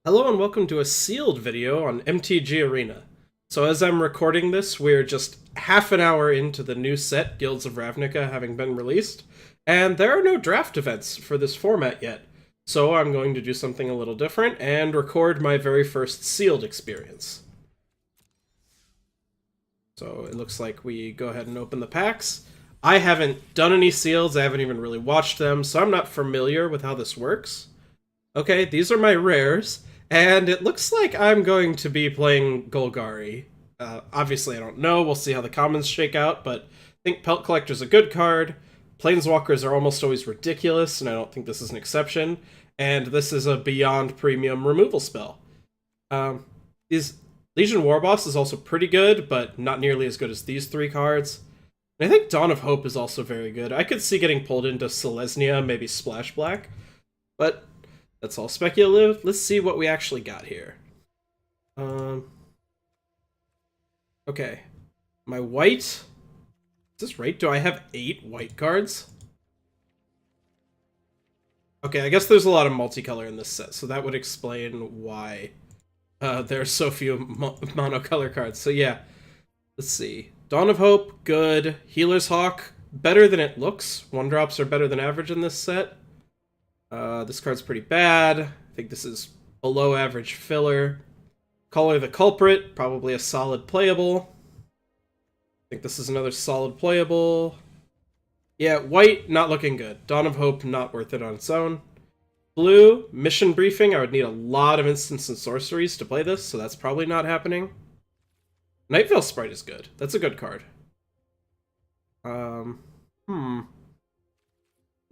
Hello and welcome to a sealed video on MTG Arena. So as I'm recording this, we're just half an hour into the new set, Guilds of Ravnica, having been released, and there are no draft events for this format yet. So I'm going to do something a little different and record my very first sealed experience. So it looks like we go ahead and open the packs. I haven't done any seals, I haven't even really watched them, so I'm not familiar with how this works. Okay, these are my rares. And it looks like I'm going to be playing Golgari. Obviously, I don't know. We'll see how the commons shake out, but I think Pelt Collector's a good card. Planeswalkers are almost always ridiculous, and I don't think this is an exception. And this is a beyond premium removal spell. These Legion Warboss is also pretty good, but not nearly as good as these three cards. And I think Dawn of Hope is also very good. I could see getting pulled into Selesnya, maybe Splash Black, but that's all speculative. Let's see what we actually got here. Okay. My white... Is this right? Do I have 8 white cards? Okay, I guess there's a lot of multicolor in this set, so that would explain why there are so few monocolor cards. So yeah, let's see. Dawn of Hope, good. Healer's Hawk, better than it looks. 1-drops are better than average in this set. This card's pretty bad. I think this is below average filler. Color the Culprit, probably a solid playable. I think this is another solid playable. Yeah, white, not looking good. Dawn of Hope, not worth it on its own. Blue, Mission Briefing. I would need a lot of instants and sorceries to play this, so that's probably not happening. Night Veil Sprite is good. That's a good card.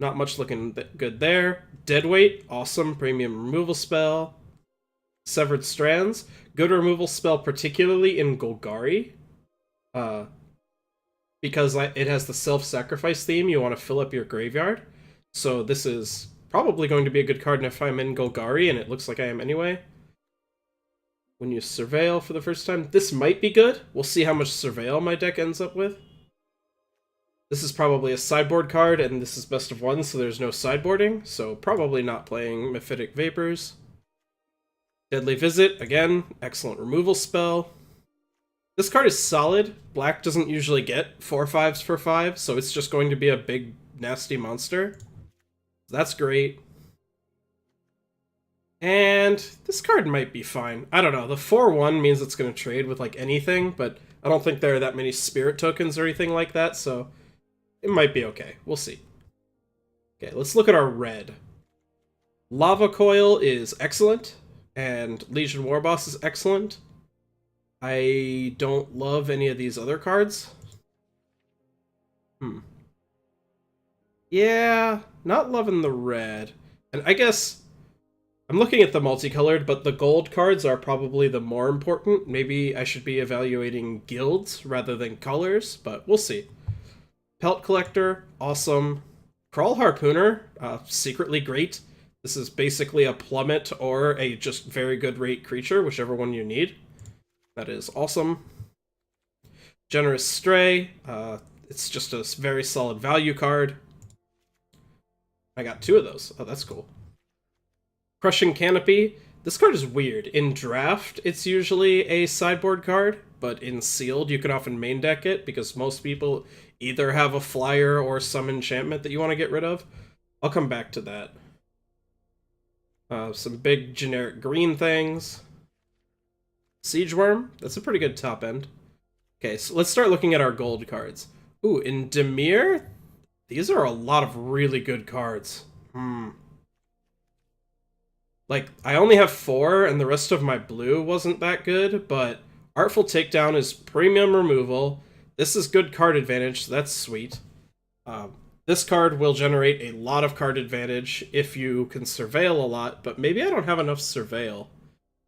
Not much looking good there. Deadweight, awesome premium removal spell. Severed Strands, good removal spell, particularly in Golgari. Because it has the self-sacrifice theme, you want to fill up your graveyard. So this is probably going to be a good card if I'm in Golgari, and it looks like I am anyway. When you Surveil for the first time, this might be good. We'll see how much Surveil my deck ends up with. This is probably a sideboard card, and this is best of one, so there's no sideboarding, so probably not playing Mephitic Vapors. Deadly Visit, again, excellent removal spell. This card is solid. Black doesn't usually get 4/5s for 5, so it's just going to be a big, nasty monster. That's great. And this card might be fine. I don't know, the 4/1 means it's going to trade with, like, anything, but I don't think there are that many spirit tokens or anything like that, so it might be okay. We'll see. Okay, let's look at our red. Lava Coil is excellent, and Legion Warboss is excellent. I don't love any of these other cards. Yeah, not loving the red. And I guess I'm looking at the multicolored, but the gold cards are probably the more important. Maybe I should be evaluating guilds rather than colors, but we'll see. Pelt Collector, awesome. Crawl Harpooner, secretly great. This is basically a plummet or a just very good rate creature, whichever one you need. That is awesome. Generous Stray, it's just a very solid value card. I got 2 of those. Oh, that's cool. Crushing Canopy. This card is weird. In Draft, it's usually a sideboard card, but in Sealed, you can often main deck it because most people either have a flyer or some enchantment that you want to get rid of. I'll come back to that. Some big generic green things. Siege Worm, that's a pretty good top end. Okay, so let's start looking at our gold cards. Ooh, in Dimir, these are a lot of really good cards. Like, I only have 4, and the rest of my blue wasn't that good, but Artful Takedown is premium removal. This is good card advantage, so that's sweet. This card will generate a lot of card advantage if you can Surveil a lot, but maybe I don't have enough Surveil.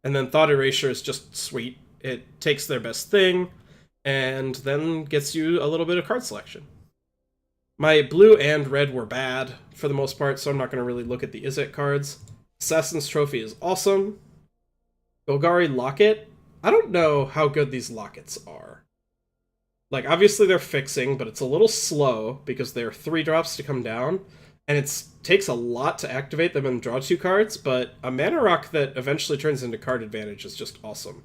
And then Thought Erasure is just sweet. It takes their best thing, and then gets you a little bit of card selection. My blue and red were bad, for the most part, so I'm not going to really look at the Izzet cards. Assassin's Trophy is awesome. Golgari Locket. I don't know how good these lockets are. Like, obviously they're fixing, but it's a little slow, because they're 3 drops to come down, and it takes a lot to activate them and draw 2 cards, but a mana rock that eventually turns into card advantage is just awesome.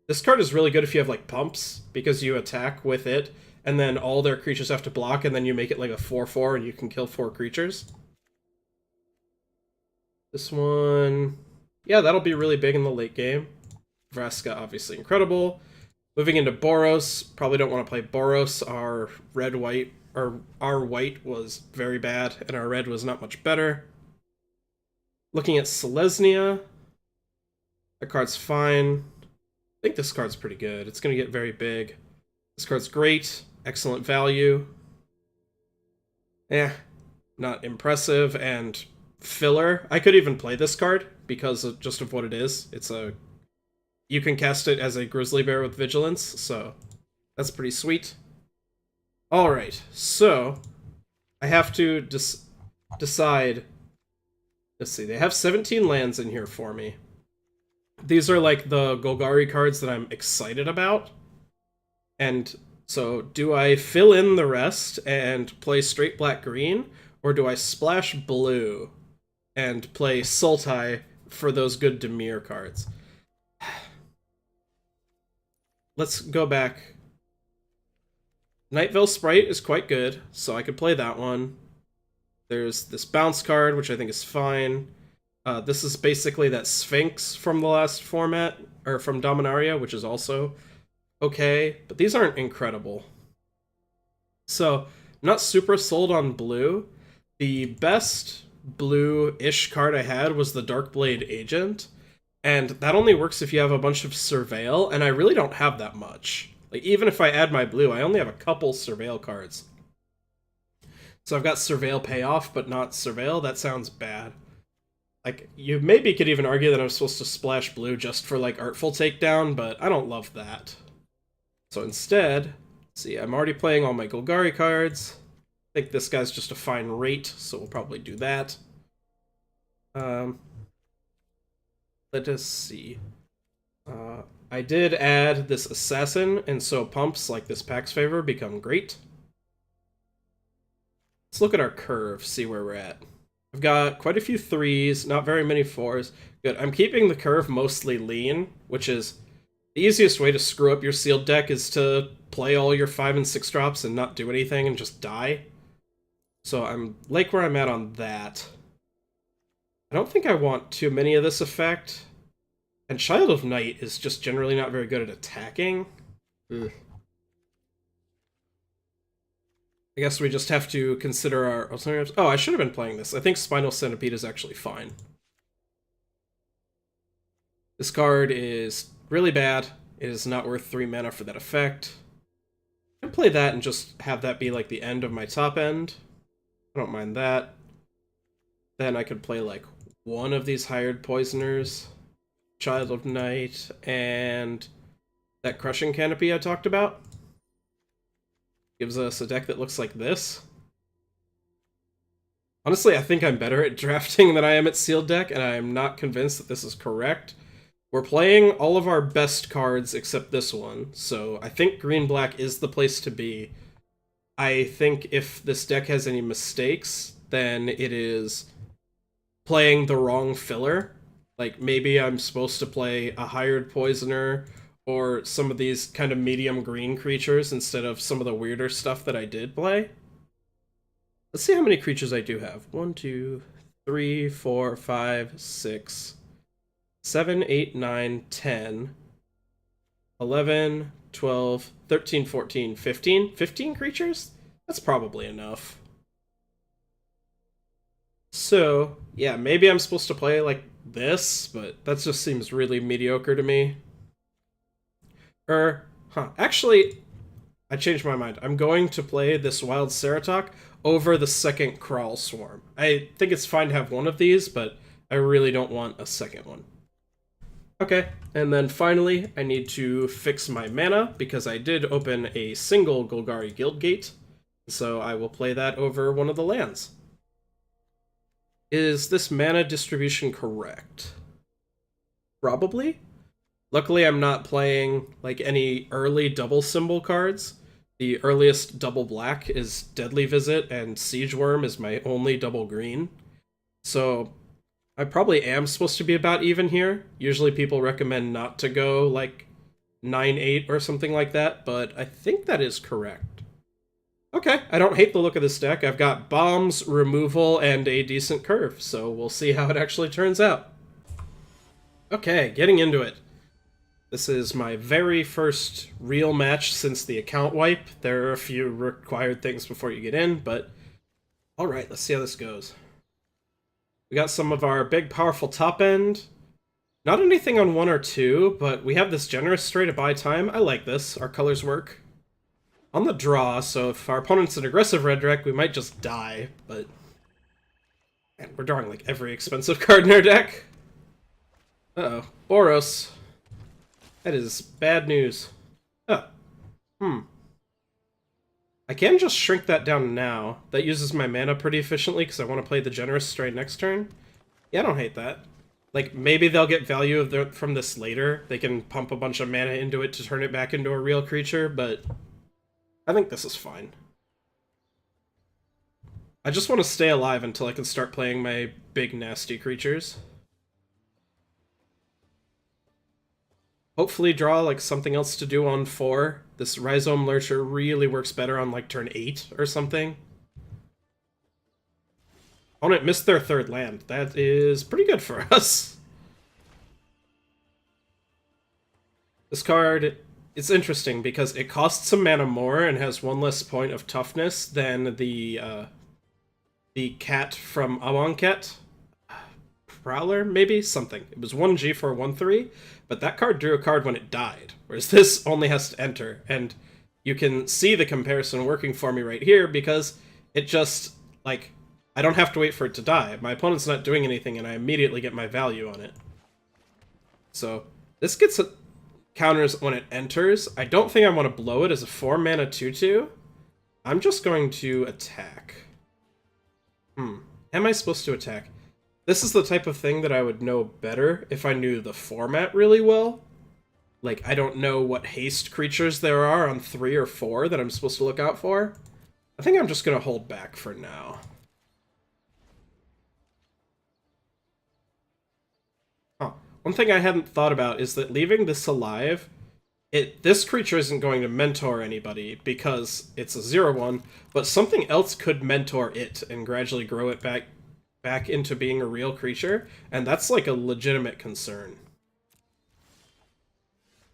This card is really good if you have, like, pumps, because you attack with it, and then all their creatures have to block, and then you make it like a 4/4, and you can kill 4 creatures. This one... yeah, that'll be really big in the late game. Vraska, obviously incredible. Moving into Boros, probably don't want to play Boros. Our red-white, or our white was very bad, and our red was not much better. Looking at Selesnya, that card's fine. I think this card's pretty good. It's going to get very big. This card's great. Excellent value. Not impressive, and filler. I could even play this card because of just of what it is. It's a... you can cast it as a Grizzly Bear with Vigilance, so that's pretty sweet. Alright, so I have to decide... let's see, they have 17 lands in here for me. These are like the Golgari cards that I'm excited about. And so do I fill in the rest and play straight black-green, or do I splash blue and play Sultai for those good Dimir cards? Let's go back. Night Veil Sprite is quite good, so I could play that one. There's this bounce card, which I think is fine. This is basically that Sphinx from the last format, or from Dominaria, which is also okay, but these aren't incredible. So, I'm not super sold on blue. The best blue-ish card I had was the Darkblade Agent, and that only works if you have a bunch of Surveil, and I really don't have that much. Like, even if I add my blue, I only have a couple Surveil cards. So I've got Surveil Payoff, but not Surveil. That sounds bad. Like, you maybe could even argue that I'm supposed to splash blue just for, like, Artful Takedown, but I don't love that. So instead, see, I'm already playing all my Golgari cards. I think this guy's just a fine rate, so we'll probably do that. Let us see. I did add this Assassin, and so pumps like this Pax Favor become great. Let's look at our curve, see where we're at. I've got quite a few 3s, not very many 4s. Good, I'm keeping the curve mostly lean, which is the easiest way to screw up your sealed deck is to play all your 5 and 6 drops and not do anything and just die. So I'm like where I'm at on that. I don't think I want too many of this effect. And Child of Night is just generally not very good at attacking. Ugh. I guess we just have to consider our alternatives. Oh, I should have been playing this. I think Spinal Centipede is actually fine. This card is really bad. It is not worth 3 mana for that effect. I can play that and just have that be like the end of my top end. I don't mind that. Then I could play like one of these Hired Poisoners, Child of Night, and that Crushing Canopy I talked about. Gives us a deck that looks like this. Honestly, I think I'm better at drafting than I am at sealed deck, and I'm not convinced that this is correct. We're playing all of our best cards except this one, so I think green-black is the place to be. I think if this deck has any mistakes, then it is playing the wrong filler. Like, maybe I'm supposed to play a Hired Poisoner, or some of these kind of medium green creatures instead of some of the weirder stuff that I did play. Let's see how many creatures I do have. 1, 2, 3, 4, 5, 6, 7, 8, 9, 10, 11, 12, 13, 14, 15. 15 creatures? That's probably enough. So, yeah, maybe I'm supposed to play like this, but that just seems really mediocre to me. Actually, I changed my mind. I'm going to play this Wild Ceratok over the second Crawl Swarm. I think it's fine to have one of these, but I really don't want a second one. Okay, and then finally, I need to fix my mana, because I did open a single Golgari Guildgate, so I will play that over one of the lands. Is this mana distribution correct? Probably. Luckily, I'm not playing like any early double symbol cards, The earliest double black is Deadly Visit, and Siege Worm is my only double green. So I probably am supposed to be about even here. Usually people recommend not to go like 9-8 or something like that, but I think that is correct. Okay, I don't hate the look of this deck. I've got bombs, removal, and a decent curve, so we'll see how it actually turns out. Okay, getting into it. This is my very first real match since the account wipe. There are a few required things before you get in, but alright, let's see how this goes. We got some of our big, powerful top end. Not anything on 1 or 2, but we have this generous stray to buy time. I like this. Our colors work. On the draw, so if our opponent's an aggressive red deck, we might just die, but... Man, we're drawing like every expensive card in our deck. Uh-oh. Boros. That is bad news. Oh. I can just shrink that down now. That uses my mana pretty efficiently because I want to play the generous stray next turn. Yeah, I don't hate that. Like, maybe they'll get value from this later. They can pump a bunch of mana into it to turn it back into a real creature, but I think this is fine. I just want to stay alive until I can start playing my big, nasty creatures. Hopefully draw, like, something else to do on 4. This Rhizome Lurcher really works better on, like, turn 8 or something. Opponent missed their 3rd land. That is pretty good for us. This card is interesting because it costs some mana more and has 1 less point of toughness than the cat from Amonkhet. Prowler, maybe? Something. It was 1G for 1/3, but that card drew a card when it died, whereas this only has to enter, and you can see the comparison working for me right here because it just, like, I don't have to wait for it to die. My opponent's not doing anything, and I immediately get my value on it. So, this gets counters when it enters. I don't think I want to blow it as a 4-mana 2/2. I'm just going to attack. Am I supposed to attack? This is the type of thing that I would know better if I knew the format really well. Like, I don't know what haste creatures there are on 3 or 4 that I'm supposed to look out for. I think I'm just going to hold back for now. One thing I hadn't thought about is that leaving this alive, this creature isn't going to mentor anybody because it's a 0/1, but something else could mentor it and gradually grow it back into being a real creature, and that's like a legitimate concern.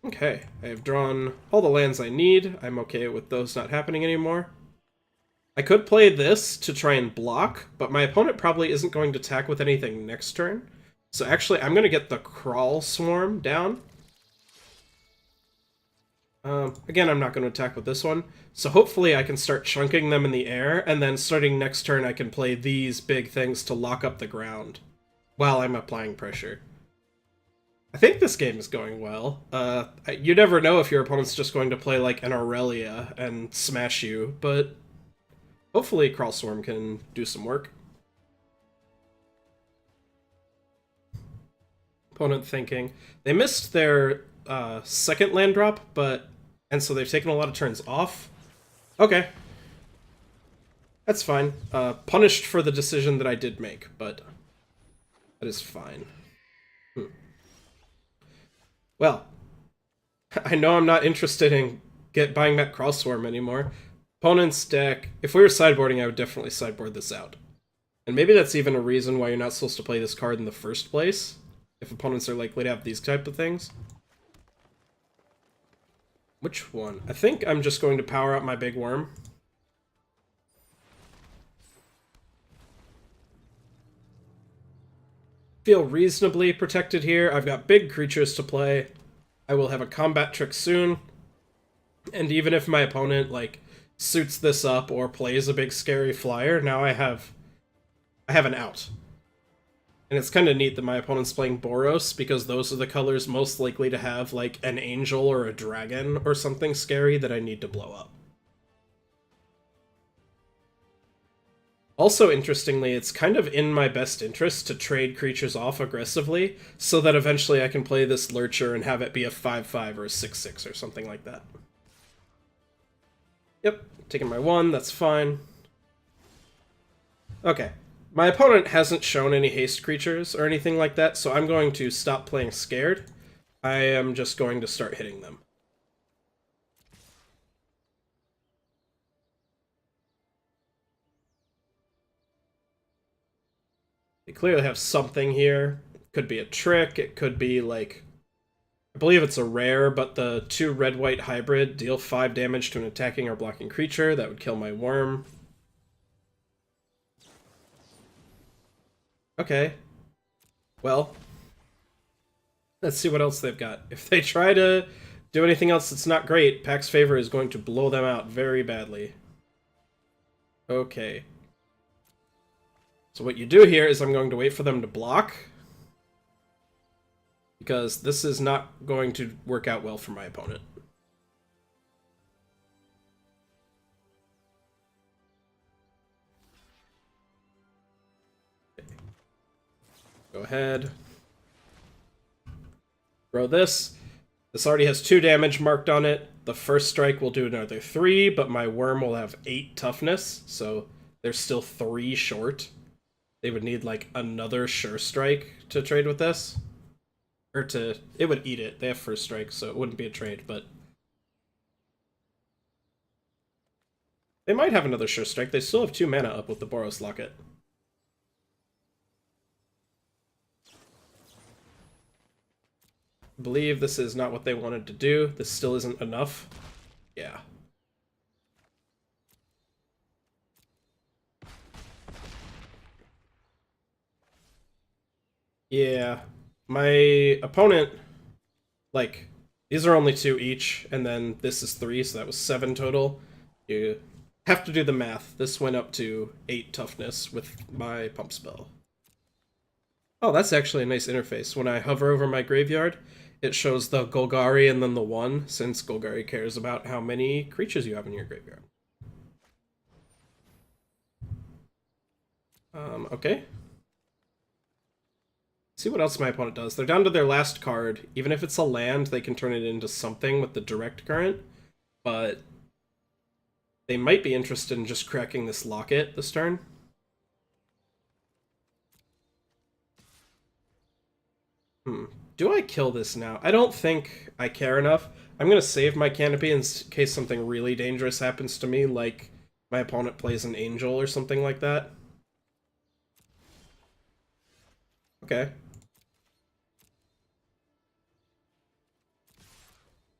Okay, I have drawn all the lands I need. I'm okay with those not happening anymore. I could play this to try and block, but my opponent probably isn't going to attack with anything next turn. So actually, I'm going to get the Crawl Swarm down. Again, I'm not going to attack with this one. So hopefully I can start chunking them in the air, and then starting next turn I can play these big things to lock up the ground while I'm applying pressure. I think this game is going well. You never know if your opponent's just going to play like an Aurelia and smash you, but hopefully Crawl Swarm can do some work. Opponent thinking. They missed their 2nd land drop, and so they've taken a lot of turns off. Okay. That's fine. Punished for the decision that I did make, but that is fine. Well, I know I'm not interested in buying that Crawl Swarm anymore. Opponent's deck, if we were sideboarding, I would definitely sideboard this out. And maybe that's even a reason why you're not supposed to play this card in the first place, if opponents are likely to have these type of things. Which one? I think I'm just going to power up my big worm. Feel reasonably protected here. I've got big creatures to play. I will have a combat trick soon. And even if my opponent, like, suits this up or plays a big scary flyer, now I have an out. And it's kind of neat that my opponent's playing Boros, because those are the colors most likely to have, like, an angel or a dragon or something scary that I need to blow up. Also, interestingly, it's kind of in my best interest to trade creatures off aggressively, so that eventually I can play this Lurcher and have it be a 5/5 or a 6/6 or something like that. Yep, taking my 1, that's fine. Okay. My opponent hasn't shown any haste creatures or anything like that, so I'm going to stop playing scared. I am just going to start hitting them. They clearly have something here. Could be a trick, it could be like... I believe it's a rare, but the 2 red-white hybrid deal 5 damage to an attacking or blocking creature. That would kill my worm. Okay. Well, let's see what else they've got. If they try to do anything else that's not great, Pack's Favor is going to blow them out very badly. Okay. So what you do here is I'm going to wait for them to block, because this is not going to work out well for my opponent. Go ahead. Throw this. This already has 2 damage marked on it. The first strike will do another 3, but my worm will have 8 toughness, so they're still 3 short. They would need, like, another sure strike to trade with this. Or to... it would eat it. They have first strike, so it wouldn't be a trade, but... they might have another sure strike. They still have 2 mana up with the Boros Locket. I believe this is not what they wanted to do. This still isn't enough. Yeah. Yeah. My opponent, like, these are only 2 each, and then this is 3, so that was 7 total. You have to do the math. This went up to 8 toughness with my pump spell. Oh, that's actually a nice interface. When I hover over my graveyard, it shows the Golgari and then the 1, since Golgari cares about how many creatures you have in your graveyard. Okay. See what else my opponent does. They're down to their last card. Even if it's a land, they can turn it into something with the direct current, but they might be interested in just cracking this locket this turn. Do I kill this now? I don't think I care enough. I'm going to save my canopy in case something really dangerous happens to me, like my opponent plays an angel or something like that. Okay.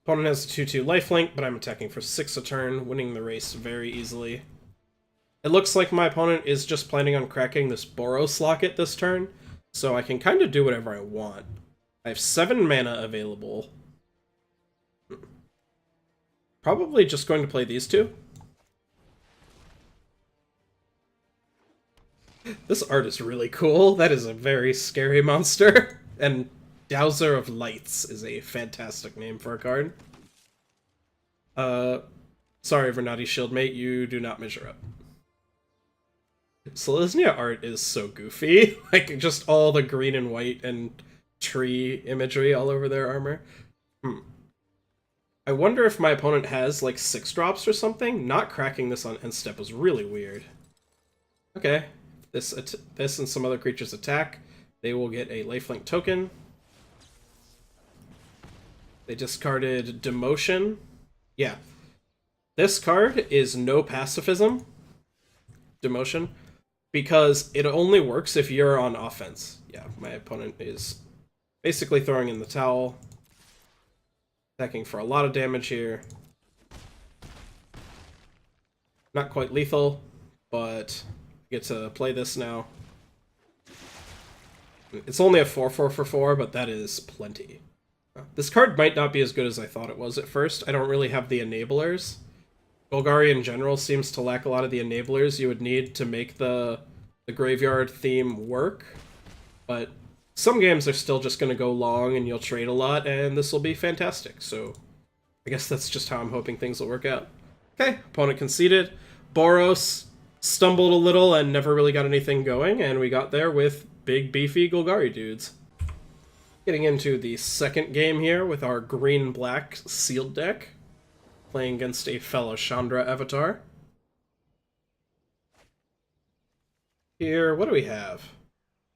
Opponent has a 2/2 lifelink, but I'm attacking for 6 a turn, winning the race very easily. It looks like my opponent is just planning on cracking this Boros Locket this turn, so I can kind of do whatever I want. I have 7 mana available. Probably just going to play these 2. This art is really cool. That is a very scary monster. And Dowser of Lights is a fantastic name for a card. Sorry, Vernati Shieldmate, you do not measure up. Selesnya art is so goofy. Like, just all the green and white and tree imagery all over their armor. I wonder if my opponent has, like, 6 drops or something? Not cracking this on end step was really weird. Okay. This and some other creatures attack. They will get a lifelink token. They discarded Demotion. Yeah. This card is no pacifism. Demotion. Because it only works if you're on offense. Yeah, my opponent is basically throwing in the towel. Attacking for a lot of damage here. Not quite lethal, but I get to play this now. It's only a 4/4 for 4, but that is plenty. This card might not be as good as I thought it was at first. I don't really have the enablers. Golgari in general seems to lack a lot of the enablers you would need to make the graveyard theme work. But some games are still just going to go long and you'll trade a lot, and this will be fantastic. So I guess that's just how I'm hoping things will work out. Okay, opponent conceded. Boros stumbled a little and never really got anything going, and we got there with big beefy Golgari dudes. Getting into the second game here with our green-black sealed deck. playing against a fellow Chandra avatar. Here, what do we have?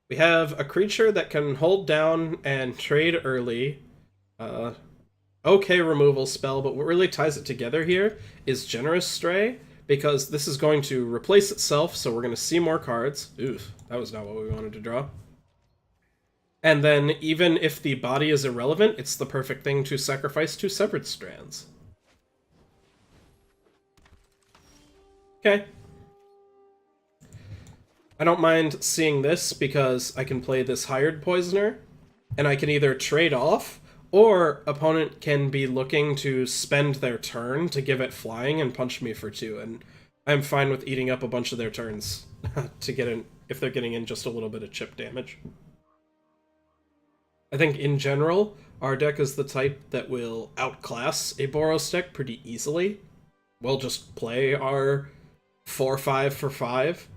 We have a creature that can hold down and trade early. Okay removal spell, but what really ties it together here is Generous Stray, because this is going to replace itself, so we're going to see more cards. Oof, that was not what we wanted to draw. And then, even if the body is irrelevant, it's the perfect thing to sacrifice 2 Severed Strands. Okay. I don't mind seeing this because I can play this Hired Poisoner, and I can either trade off, or opponent can be looking to spend their turn to give it flying and punch me for 2, and I'm fine with eating up a bunch of their turns to get in if they're getting in just a little bit of chip damage. I think in general, our deck is the type that will outclass a Boros deck pretty easily. We'll just play our 4-5 for 5,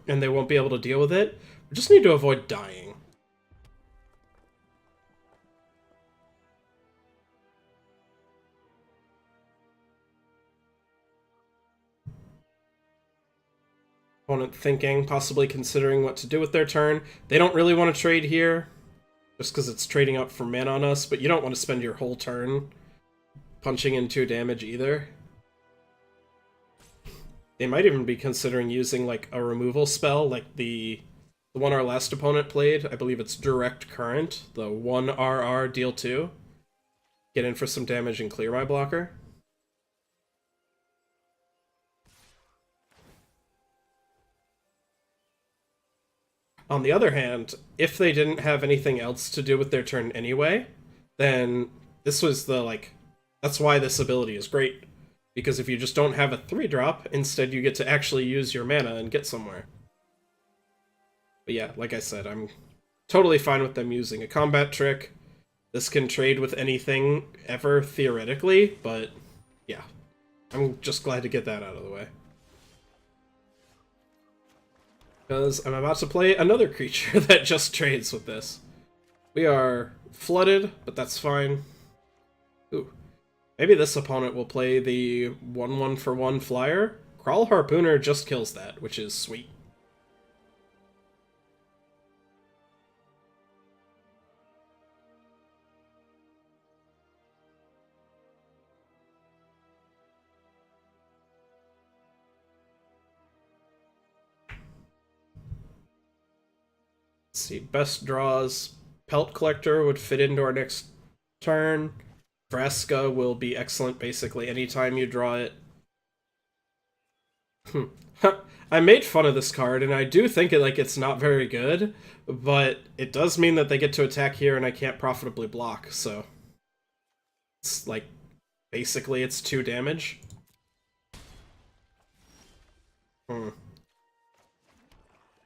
and they won't be able to deal with it. We just need to avoid dying. Opponent thinking, possibly considering what to do with their turn. They don't really want to trade here, just because it's trading up for mana on us, but you don't want to spend your whole turn punching in 2 damage either. They might even be considering using like a removal spell, like the one our last opponent played. I believe it's Direct Current, the 1 RR deal 2. Get in for some damage and clear my blocker. On the other hand, if they didn't have anything else to do with their turn anyway, then this was the, like, that's why this ability is great. Because if you just don't have a 3-drop, instead you get to actually use your mana and get somewhere. But yeah, like I said, I'm totally fine with them using a combat trick. This can trade with anything ever, theoretically, but yeah. I'm just glad to get that out of the way. Because I'm about to play another creature that just trades with this. We are flooded, but that's fine. Ooh. Maybe this opponent will play the 1/1 for 1 flyer. Crawl Harpooner just kills that, which is sweet. Let's see, best draws. Pelt Collector would fit into our next turn. Vraska will be excellent basically anytime you draw it. I made fun of this card, and I do think it's not very good, but it does mean that they get to attack here and I can't profitably block, so it's like basically it's 2 damage.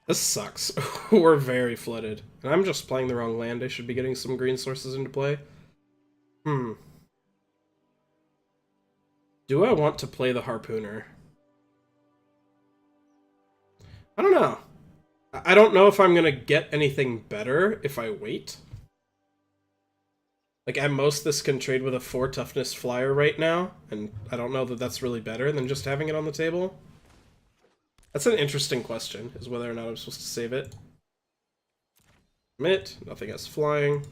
This sucks. We're very flooded. And I'm just playing the wrong land. I should be getting some green sources into play. Do I want to play the Harpooner? I don't know. I don't know if I'm going to get anything better if I wait. Like, at most, this can trade with a 4 toughness flyer right now, and I don't know that that's really better than just having it on the table. That's an interesting question, is whether or not I'm supposed to save it. Commit, nothing has flying.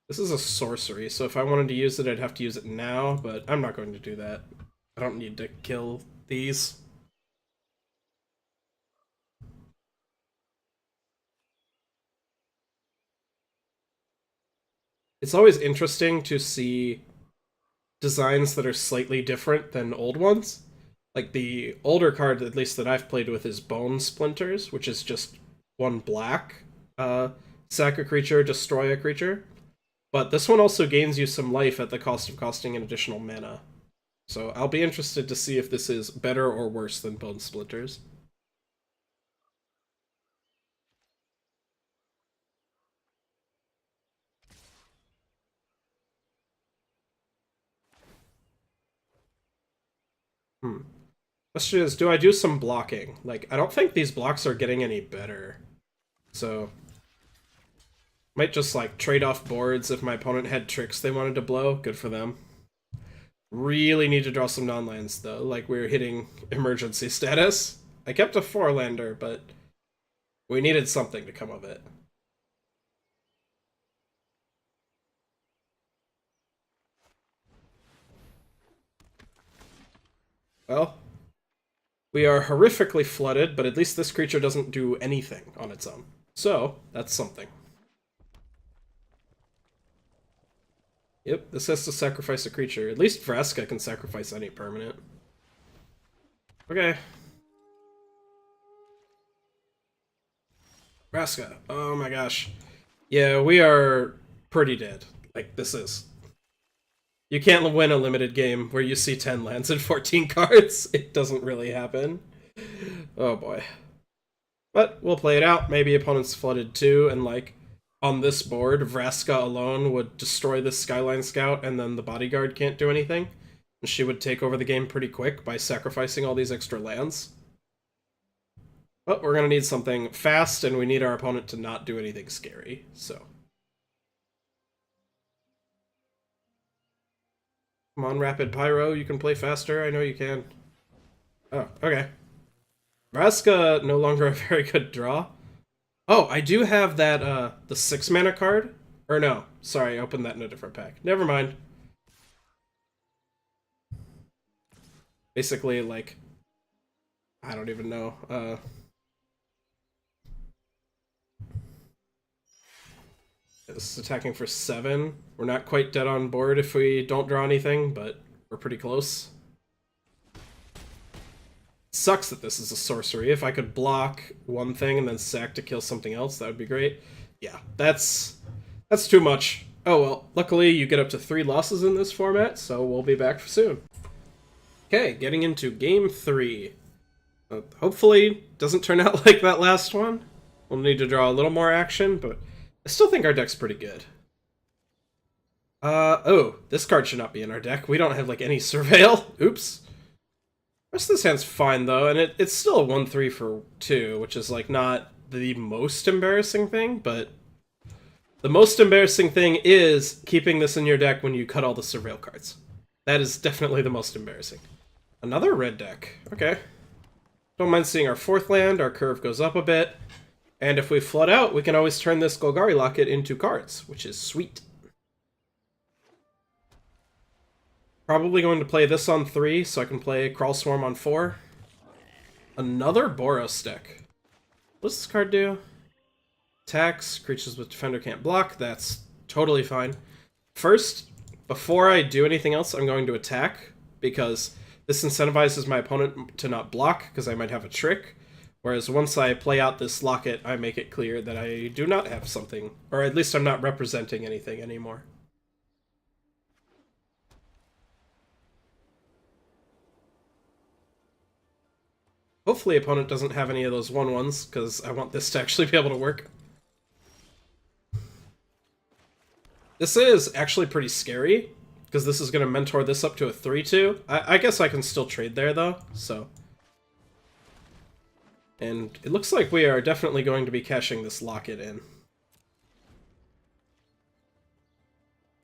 This is a sorcery, so if I wanted to use it, I'd have to use it now, but I'm not going to do that. I don't need to kill these. It's always interesting to see designs that are slightly different than old ones. Like, the older card, at least that I've played with, is Bone Splinters, which is just 1 black. Sack a creature, destroy a creature. But this one also gains you some life at the cost of costing an additional mana. So I'll be interested to see if this is better or worse than Bone Splinters. Question is, do I do some blocking? Like, I don't think these blocks are getting any better. So Might just, like, trade off boards if my opponent had tricks they wanted to blow. Good for them. Really need to draw some non-lands, though. Like, we're hitting emergency status. I kept a 4-lander, but we needed something to come of it. Well, we are horrifically flooded, but at least this creature doesn't do anything on its own. So, that's something. Yep, this has to sacrifice a creature. At least Vraska can sacrifice any permanent. Okay. Vraska. Oh my gosh. Yeah, we are pretty dead. Like, this is. You can't win a limited game where you see 10 lands and 14 cards. It doesn't really happen. Oh boy. But we'll play it out. Maybe opponent's flooded too, and like, on this board, Vraska alone would destroy this Skyline Scout, and then the Bodyguard can't do anything. And she would take over the game pretty quick by sacrificing all these extra lands. But we're gonna need something fast, and we need our opponent to not do anything scary, so. Come on, Rapid Pyro, you can play faster, I know you can. Oh, okay. Vraska, no longer a very good draw. Oh, I do have that, the 6-mana card? Or no, sorry, I opened that in a different pack. Never mind. Basically, like, I don't even know, this is attacking for 7. We're not quite dead on board if we don't draw anything, but we're pretty close. Sucks that this is a sorcery. If I could block one thing and then sack to kill something else, that would be great. Yeah, that's too much. Oh well, luckily you get up to 3 losses in this format, so we'll be back soon. Okay, getting into game 3. Hopefully doesn't turn out like that last one. We'll need to draw a little more action, but I still think our deck's pretty good. Oh, this card should not be in our deck. We don't have, like, any Surveil. Oops. Rest of this hand's fine, though, and it's still a 1-3 for 2, which is, like, not the most embarrassing thing, but the most embarrassing thing is keeping this in your deck when you cut all the Surveil cards. That is definitely the most embarrassing. Another red deck. Okay. Don't mind seeing our 4th land, our curve goes up a bit, and if we flood out, we can always turn this Golgari Locket into cards, which is sweet. Probably going to play this on 3, so I can play Crawl Swarm on 4. Another Boros deck. What does this card do? Attacks, creatures with Defender can't block, that's totally fine. First, before I do anything else, I'm going to attack, because this incentivizes my opponent to not block, because I might have a trick. Whereas once I play out this Locket, I make it clear that I do not have something, or at least I'm not representing anything anymore. Hopefully opponent doesn't have any of those 1/1s, because I want this to actually be able to work. This is actually pretty scary, because this is going to mentor this up to a 3/2. I guess I can still trade there, though, so. And it looks like we are definitely going to be cashing this Locket in.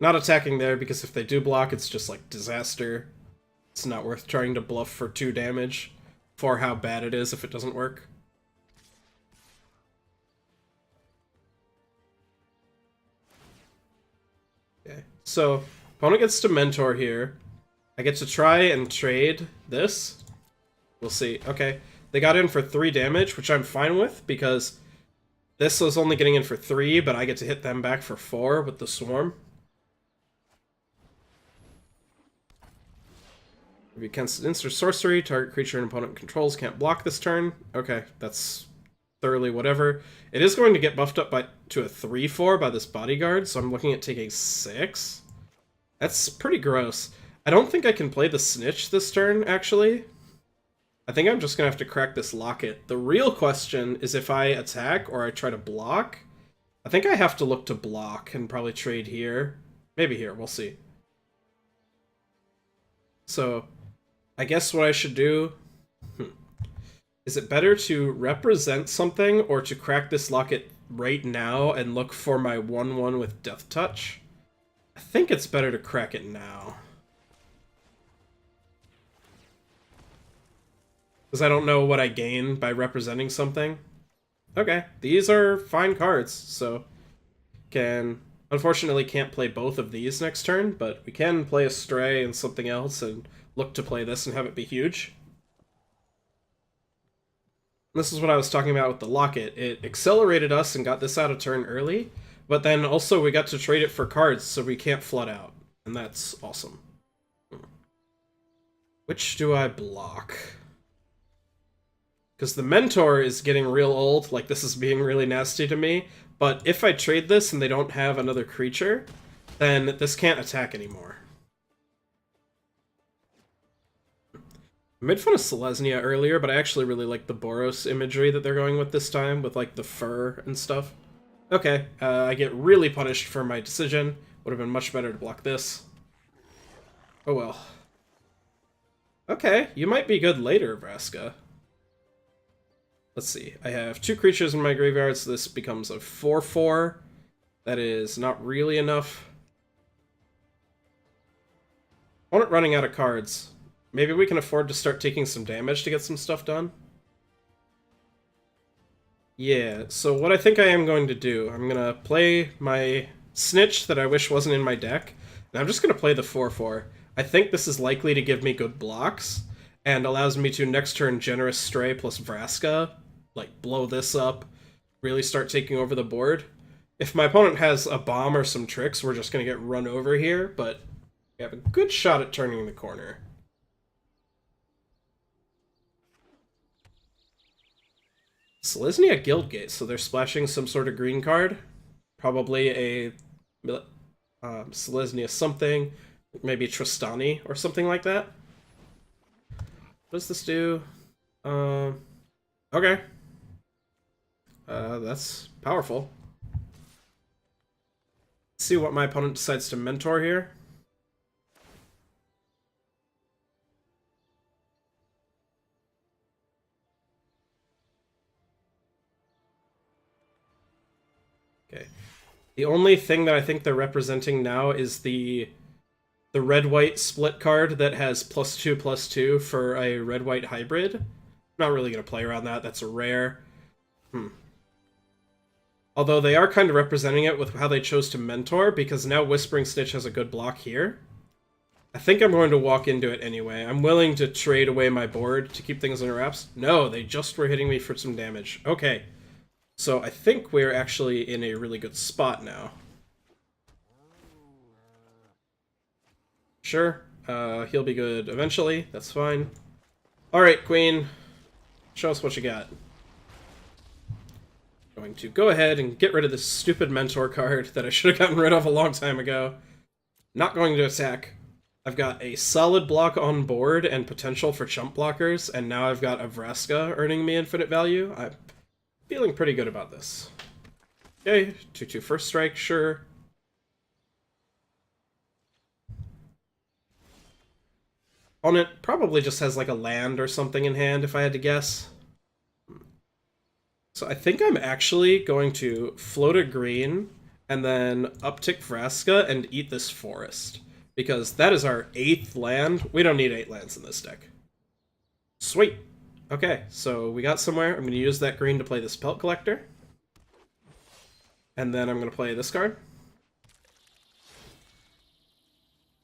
Not attacking there, because if they do block, it's just like disaster. It's not worth trying to bluff for 2 damage. For how bad it is if it doesn't work. Okay, so opponent gets to mentor here. I get to try and trade this. We'll see. Okay, they got in for 3 damage, which I'm fine with, because this was only getting in for 3, but I get to hit them back for 4 with the Swarm. If you cast instant sorcery, target creature an opponent controls can't block this turn. Okay, that's thoroughly whatever. It is going to get buffed up to a 3/4 by this Bodyguard, so I'm looking at taking 6. That's pretty gross. I don't think I can play the Snitch this turn, actually. I think I'm just going to have to crack this Locket. The real question is if I attack or I try to block. I think I have to look to block and probably trade here. Maybe here, we'll see. So I guess what I should do... Is it better to represent something or to crack this Locket right now and look for my 1/1 with Death Touch? I think it's better to crack it now. Because I don't know what I gain by representing something. Okay, these are fine cards, so unfortunately can't play both of these next turn, but we can play a Stray and something else and look to play this and have it be huge. This is what I was talking about with the Locket. It accelerated us and got this out of turn early, but then also we got to trade it for cards so we can't flood out, and that's awesome. Which do I block? Because the Mentor is getting real old, like this is being really nasty to me, but if I trade this and they don't have another creature, then this can't attack anymore. I made fun of Selesnya earlier, but I actually really like the Boros imagery that they're going with this time, with like the fur and stuff. Okay, I get really punished for my decision. Would have been much better to block this. Oh well. Okay, you might be good later, Vraska. Let's see, I have 2 creatures in my graveyard, so this becomes a 4/4. That is not really enough. Opponent running out of cards. Maybe we can afford to start taking some damage to get some stuff done. Yeah, so what I think I am going to do, I'm going to play my Snitch that I wish wasn't in my deck, and I'm just going to play the 4/4. I think this is likely to give me good blocks, and allows me to next turn Generous Stray plus Vraska, like blow this up, really start taking over the board. If my opponent has a bomb or some tricks, we're just going to get run over here, but we have a good shot at turning the corner. Selesnya Guildgate, so they're splashing some sort of green card. Probably a Selesnya something, maybe Tristani or something like that. What does this do? Okay. That's powerful. Let's see what my opponent decides to mentor here. Okay. The only thing that I think they're representing now is the red-white split card that has +2/+2 for a red-white hybrid. I'm not really going to play around that. That's a rare. Although they are kind of representing it with how they chose to mentor, because now Whispering Stitch has a good block here. I think I'm going to walk into it anyway. I'm willing to trade away my board to keep things in wraps. No, they just were hitting me for some damage. Okay. So I think we're actually in a really good spot now. Sure, he'll be good eventually. That's fine. Alright, Queen. Show us what you got. Going to go ahead and get rid of this stupid Mentor card that I should have gotten rid of a long time ago. Not going to attack. I've got a solid block on board and potential for chump blockers, and now I've got a Vraska earning me infinite value. I'm feeling pretty good about this. Okay, 2/2 first strike, sure. Opponent probably just has like a land or something in hand, if I had to guess. So I think I'm actually going to float a green and then uptick Vraska and eat this forest. Because that is our 8th land. We don't need 8 lands in this deck. Sweet. Okay, so we got somewhere. I'm going to use that green to play this Pelt Collector. And then I'm going to play this card.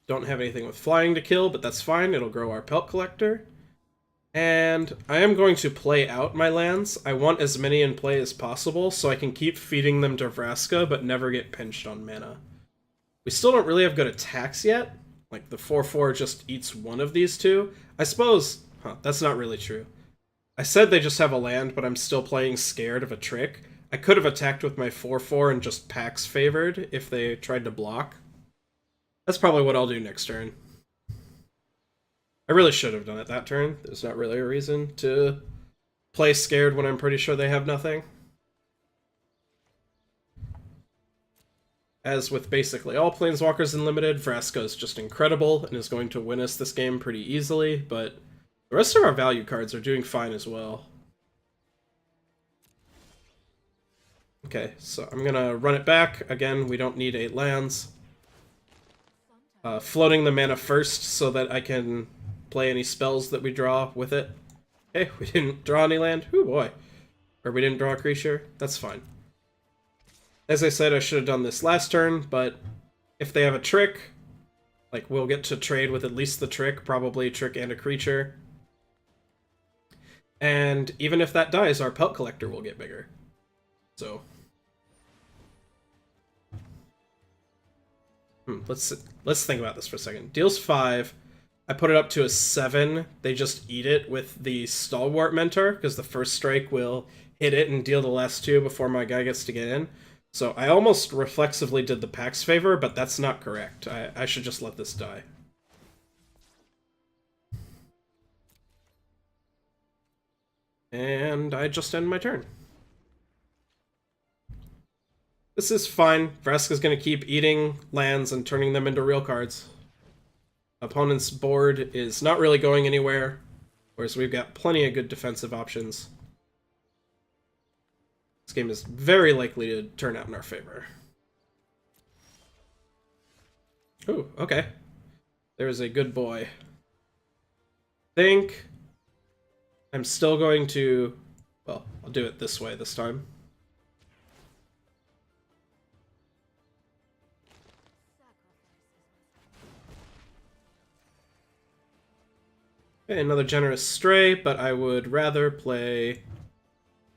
Don't have anything with flying to kill, but that's fine. It'll grow our Pelt Collector. And I am going to play out my lands. I want as many in play as possible, so I can keep feeding them to Vraska, but never get pinched on mana. We still don't really have good attacks yet. Like, the 4/4 just eats one of these two. I suppose... that's not really true. I said they just have a land, but I'm still playing scared of a trick. I could have attacked with my 4/4 and just Pax favored if they tried to block. That's probably what I'll do next turn. I really should have done it that turn. There's not really a reason to play scared when I'm pretty sure they have nothing. As with basically all Planeswalkers in Limited, Vraska is just incredible and is going to win us this game pretty easily, but the rest of our value cards are doing fine as well. Okay, so I'm gonna run it back. Again, we don't need 8 lands. Floating the mana first so that I can play any spells that we draw with it. Okay, we didn't draw any land. Oh boy. Or we didn't draw a creature. That's fine. As I said, I should have done this last turn, but if they have a trick, like, we'll get to trade with at least the trick, probably a trick and a creature. And even if that dies, our Pelt Collector will get bigger. So... let's think about this for a second. Deals 5. I put it up to a 7. They just eat it with the Stalwart Mentor, because the first strike will hit it and deal the last 2 before my guy gets to get in. So I almost reflexively did the Pax favor, but that's not correct. I should just let this die. And I just end my turn. This is fine. Vraska's going to keep eating lands and turning them into real cards. Opponent's board is not really going anywhere, whereas we've got plenty of good defensive options. This game is very likely to turn out in our favor. Ooh, okay. There's a good boy. Think I'm still going to... well, I'll do it this way this time. Okay, another generous stray, but I would rather play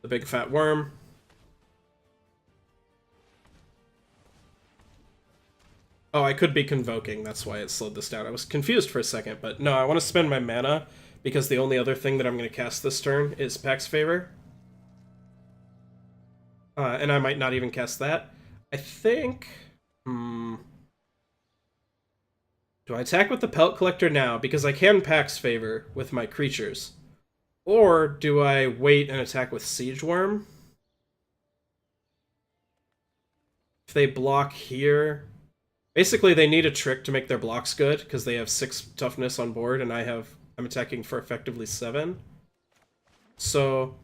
the big fat worm. Oh, I could be convoking, that's why it slowed this down. I was confused for a second, but no, I want to spend my mana, because the only other thing that I'm going to cast this turn is Pax Favor. And I might not even cast that. I think... do I attack with the Pelt Collector now, because I can Pax Favor with my creatures? Or do I wait and attack with Siege Worm? If they block here... basically, they need a trick to make their blocks good, because they have 6 toughness on board, and I'm attacking for effectively 7. So,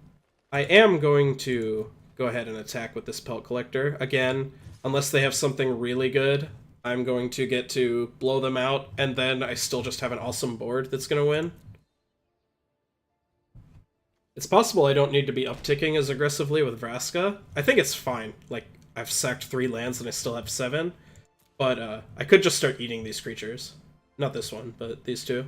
I am going to go ahead and attack with this Pelt Collector. Again, unless they have something really good, I'm going to get to blow them out, and then I still just have an awesome board that's going to win. It's possible I don't need to be upticking as aggressively with Vraska. I think it's fine. Like, I've sacked 3 lands and I still have 7. But I could just start eating these creatures. Not this one, but these 2.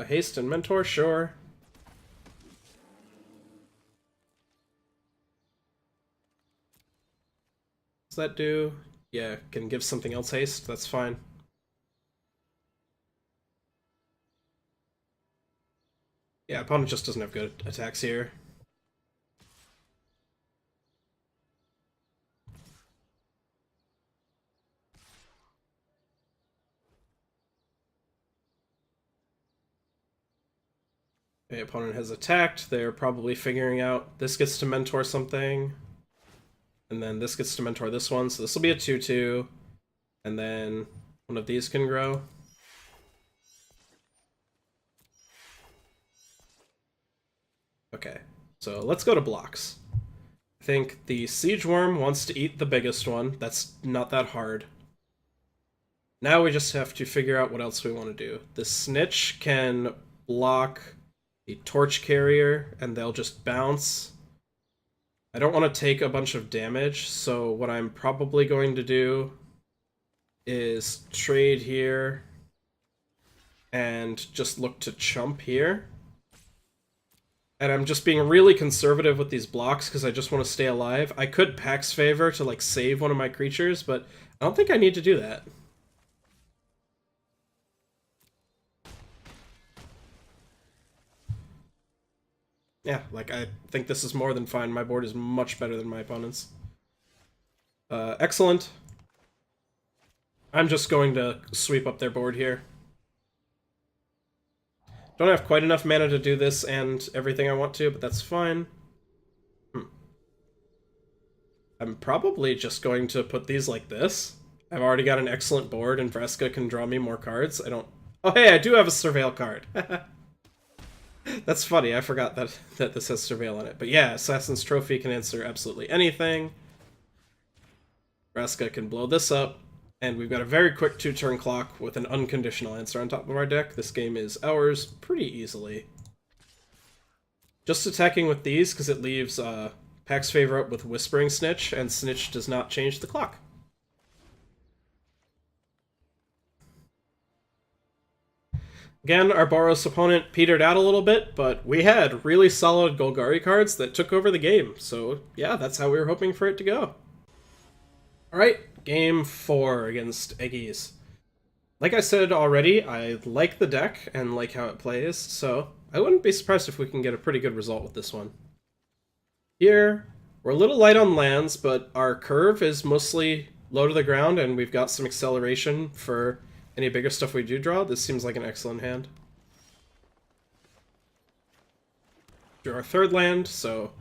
Haste and Mentor, sure. Does that do? Yeah, can give something else haste, that's fine. Yeah, opponent just doesn't have good attacks here. Okay, opponent has attacked. They're probably figuring out this gets to mentor something. And then this gets to mentor this one. So this will be a 2/2. And then one of these can grow. Okay, so let's go to blocks. I think the Siege Worm wants to eat the biggest one. That's not that hard. Now we just have to figure out what else we want to do. The Snitch can block the Torch Carrier, and they'll just bounce. I don't want to take a bunch of damage, so what I'm probably going to do is trade here and just look to chump here. And I'm just being really conservative with these blocks because I just want to stay alive. I could Pax Favor to, like, save one of my creatures, but I don't think I need to do that. Yeah, like, I think this is more than fine. My board is much better than my opponent's. Excellent. I'm just going to sweep up their board here. Don't have quite enough mana to do this and everything I want to, but that's fine. I'm probably just going to put these like this. I've already got an excellent board, and Vraska can draw me more cards. I don't... Oh, hey, I do have a Surveil card. That's funny, I forgot that this has Surveil on it. But yeah, Assassin's Trophy can answer absolutely anything. Vraska can blow this up. And we've got a very quick 2-turn clock with an unconditional answer on top of our deck. This game is ours pretty easily. Just attacking with these, because it leaves Pax Favor up with Whispering Snitch, and Snitch does not change the clock. Again, our Boros opponent petered out a little bit, but we had really solid Golgari cards that took over the game. So yeah, that's how we were hoping for it to go. Alright, game 4 against Eggies. Like I said already, I like the deck and like how it plays, so I wouldn't be surprised if we can get a pretty good result with this one. Here, we're a little light on lands, but our curve is mostly low to the ground, and we've got some acceleration for any bigger stuff we do draw. This seems like an excellent hand. Drew our third land, so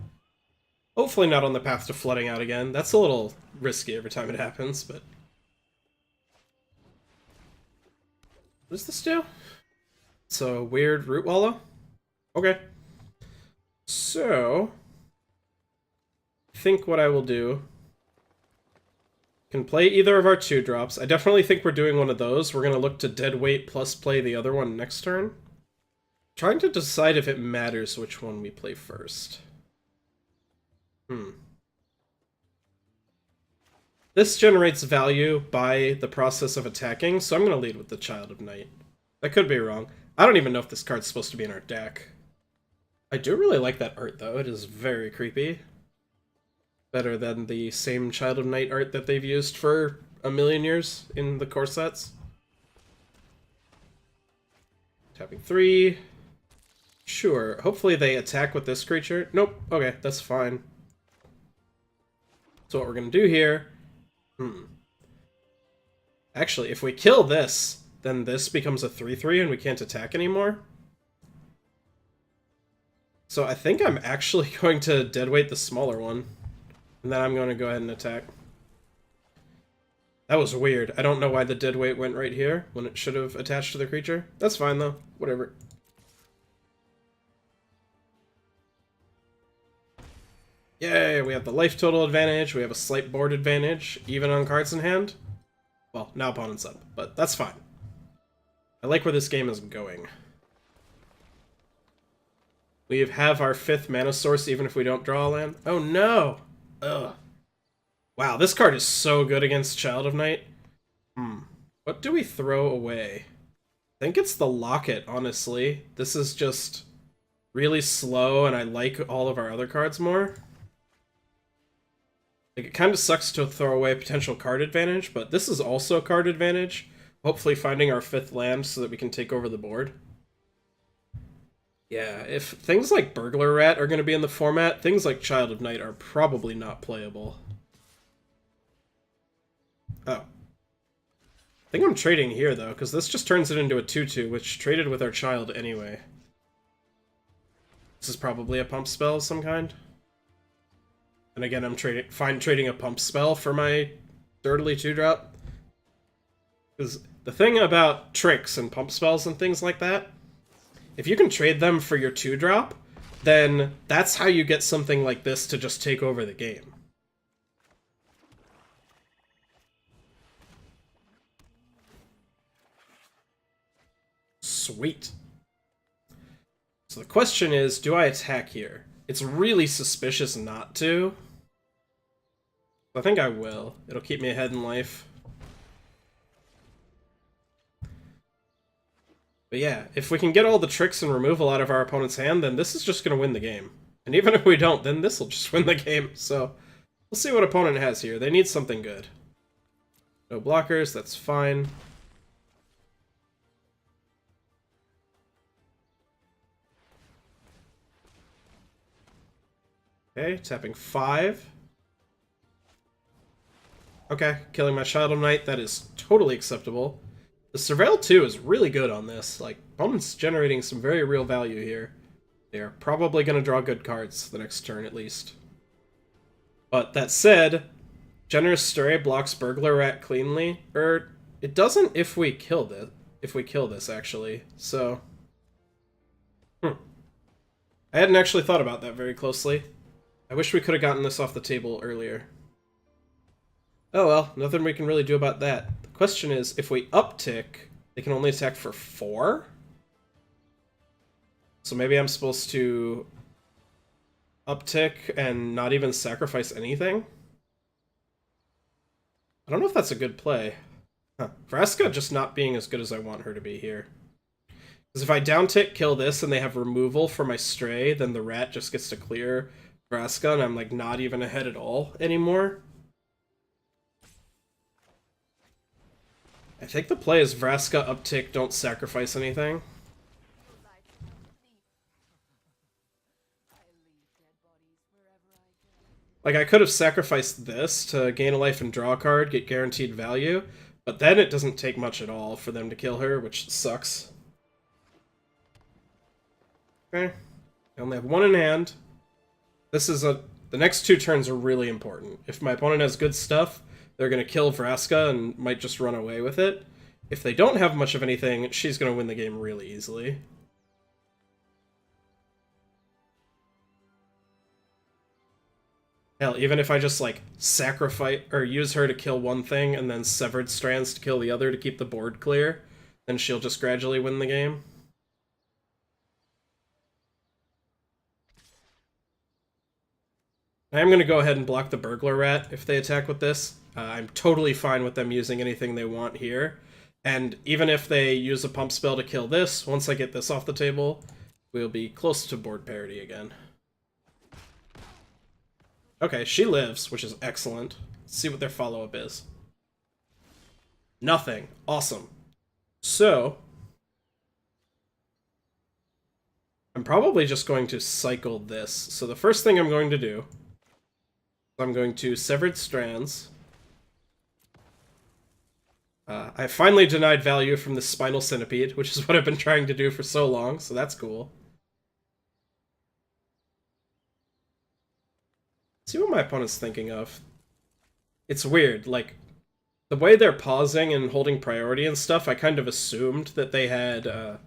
hopefully not on the path to flooding out again. That's a little risky every time it happens, but... What does this do? It's a weird Root Wallow? Okay. So... I think what I will do... Can play either of our 2-drops. I definitely think we're doing one of those. We're going to look to deadweight plus play the other one next turn. Trying to decide if it matters which one we play first. This generates value by the process of attacking, so I'm going to lead with the Child of Night. I could be wrong. I don't even know if this card's supposed to be in our deck. I do really like that art, though. It is very creepy. Better than the same Child of Night art that they've used for a million years in the core sets. Tapping 3. Sure. Hopefully they attack with this creature. Nope. Okay, that's fine. So what we're going to do here... Actually, if we kill this, then this becomes a 3/3 and we can't attack anymore. So I think I'm actually going to deadweight the smaller one. And then I'm going to go ahead and attack. That was weird. I don't know why the deadweight went right here when it should have attached to the creature. That's fine, though. Whatever. Yay, we have the life total advantage. We have a slight board advantage, even on cards in hand. Well, now opponent's up, but that's fine. I like where this game is going. We have our 5th mana source even if we don't draw a land. Oh no! Ugh. Wow, this card is so good against Child of Night. What do we throw away? I think it's the Locket, honestly. This is just really slow, and I like all of our other cards more. Like, it kind of sucks to throw away potential card advantage, but this is also card advantage. Hopefully finding our 5th land so that we can take over the board. Yeah, if things like Burglar Rat are going to be in the format, things like Child of Night are probably not playable. Oh. I think I'm trading here, though, because this just turns it into a 2/2, which traded with our Child anyway. This is probably a pump spell of some kind. And again, I'm trading a pump spell for my Dirtily 2-drop. Because the thing about tricks and pump spells and things like that, if you can trade them for your 2-drop, then that's how you get something like this to just take over the game. Sweet. So the question is, do I attack here? It's really suspicious not to. I think I will. It'll keep me ahead in life. But yeah, if we can get all the tricks and removal out of our opponent's hand, then this is just going to win the game. And even if we don't, then this will just win the game. So we'll see what opponent has here. They need something good. No blockers, that's fine. Okay, tapping 5. Okay, killing my Child of Night, that is totally acceptable. The Surveil 2 is really good on this. Like, opponent's generating some very real value here. They're probably going to draw good cards the next turn, at least. But that said, Generous Stray blocks Burglar Rat cleanly. It doesn't if we kill this. If we kill this, actually. So... I hadn't actually thought about that very closely. I wish we could have gotten this off the table earlier. Oh well, nothing we can really do about that. The question is, if we uptick, they can only attack for 4? So maybe I'm supposed to uptick and not even sacrifice anything? I don't know if that's a good play. Vraska just not being as good as I want her to be here. Because if I downtick, kill this, and they have removal for my Stray, then the rat just gets to clear Vraska, and I'm like not even ahead at all anymore. I think the play is Vraska uptick, don't sacrifice anything. Like, I could have sacrificed this to gain a life and draw a card, get guaranteed value, but then it doesn't take much at all for them to kill her, which sucks. Okay. I only have 1 in hand. This is the next 2 turns are really important. If my opponent has good stuff, they're going to kill Vraska and might just run away with it. If they don't have much of anything, she's going to win the game really easily. Hell, even if I just, like, sacrifice, or use her to kill one thing, and then Severed Strands to kill the other to keep the board clear, then she'll just gradually win the game. I am going to go ahead and block the Burglar Rat if they attack with this. I'm totally fine with them using anything they want here. And even if they use a pump spell to kill this, once I get this off the table, we'll be close to board parity again. Okay, she lives, which is excellent. Let's see what their follow-up is. Nothing. Awesome. So, I'm probably just going to cycle this. So the first thing I'm going to do, I'm going to Severed Strands. I finally denied value from the Spinal Centipede, which is what I've been trying to do for so long, so that's cool. See what my opponent's thinking of. It's weird, like, the way they're pausing and holding priority and stuff, I kind of assumed that they had a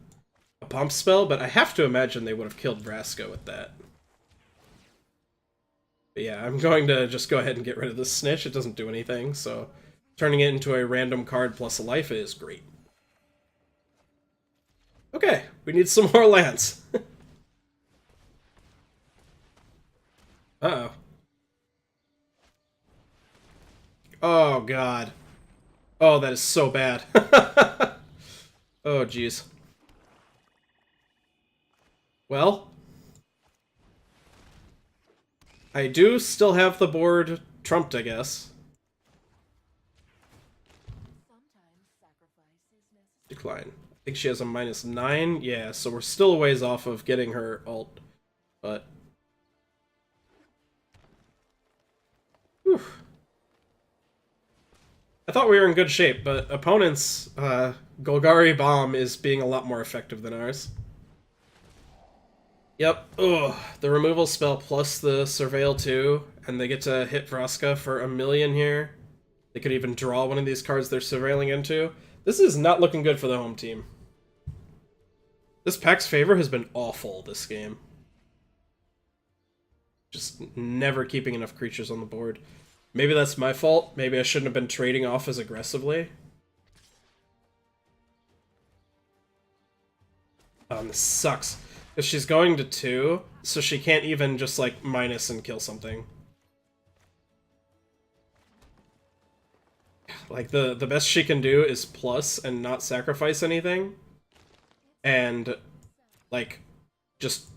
pump spell, but I have to imagine they would have killed Vraska with that. But yeah, I'm going to just go ahead and get rid of this Snitch. It doesn't do anything, so turning it into a random card plus a life is great. Okay, we need some more lands. Uh-oh. Oh, God. Oh, that is so bad. Oh, jeez. Well, I do still have the board trumped, I guess. Decline. I think she has a -9. Yeah, so we're still a ways off of getting her ult, but... Whew. I thought we were in good shape, but opponents' Golgari Bomb is being a lot more effective than ours. Yep. Ugh. The removal spell plus the Surveil 2, and they get to hit Vraska for 1,000,000 here. They could even draw one of these cards they're surveilling into. This is not looking good for the home team. This pack's favor has been awful this game. Just never keeping enough creatures on the board. Maybe that's my fault. Maybe I shouldn't have been trading off as aggressively. This sucks. Because she's going to 2, so she can't even just, like, minus and kill something. Like, the best she can do is plus and not sacrifice anything. And, like, just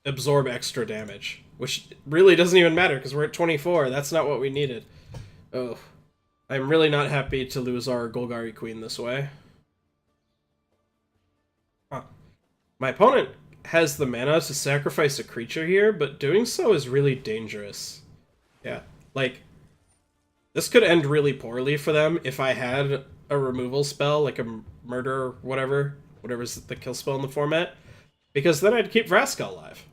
absorb extra damage. Which really doesn't even matter, because we're at 24. That's not what we needed. Oh. I'm really not happy to lose our Golgari Queen this way. Huh. My opponent has the mana to sacrifice a creature here, but doing so is really dangerous. Yeah, like, this could end really poorly for them if I had a removal spell, like a murder or whatever's the kill spell in the format, because then I'd keep Vraska alive.